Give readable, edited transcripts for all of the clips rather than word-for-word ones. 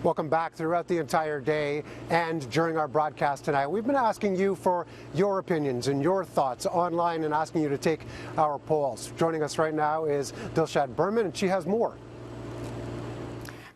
Welcome back. Throughout the entire day and during our broadcast tonight, we've been asking you for your opinions and your thoughts online and asking you to take our polls. Joining us right now is Dilshad Burman, and she has more.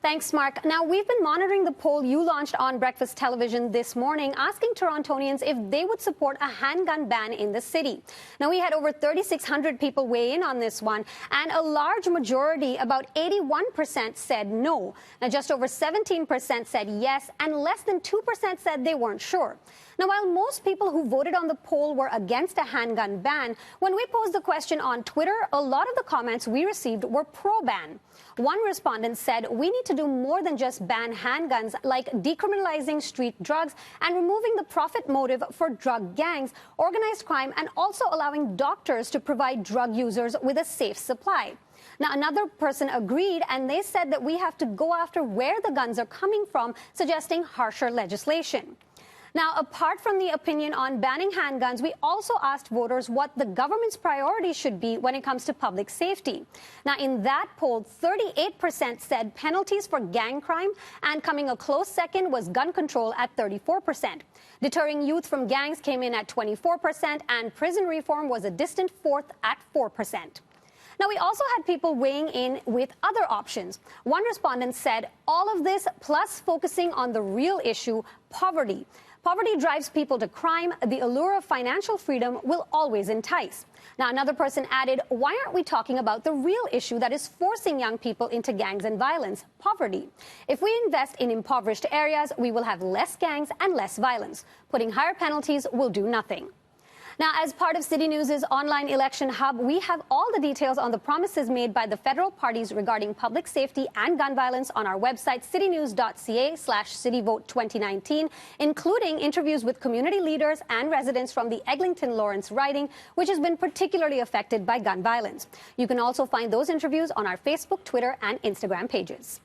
Thanks, Mark. Now, we've been monitoring the poll you launched on Breakfast Television this morning, asking Torontonians if they would support a handgun ban in the city. Now, we had over 3,600 people weigh in on this one, and a large majority, about 81%, said no. Now, just over 17% said yes, and less than 2% said they weren't sure. Now, while most people who voted on the poll were against a handgun ban, when we posed the question on Twitter, a lot of the comments we received were pro-ban. One respondent said, "We need to do more than just ban handguns, like decriminalizing street drugs and removing the profit motive for drug gangs, organized crime, and also allowing doctors to provide drug users with a safe supply." Now, another person agreed, and they said that we have to go after where the guns are coming from, suggesting harsher legislation. Now, apart from the opinion on banning handguns, we also asked voters what the government's priorities should be when it comes to public safety. Now, in that poll, 38% said penalties for gang crime, and coming a close second was gun control at 34%. Deterring youth from gangs came in at 24%, and prison reform was a distant fourth at 4%. Now, we also had people weighing in with other options. One respondent said, all of this plus focusing on the real issue, poverty. Poverty drives people to crime. The allure of financial freedom will always entice. Now, another person added, why aren't we talking about the real issue that is forcing young people into gangs and violence, poverty? If we invest in impoverished areas, we will have less gangs and less violence. Putting higher penalties will do nothing. Now, as part of City News' online election hub, we have all the details on the promises made by the federal parties regarding public safety and gun violence on our website, citynews.ca/cityvote2019, including interviews with community leaders and residents from the Eglinton-Lawrence riding, which has been particularly affected by gun violence. You can also find those interviews on our Facebook, Twitter, and Instagram pages.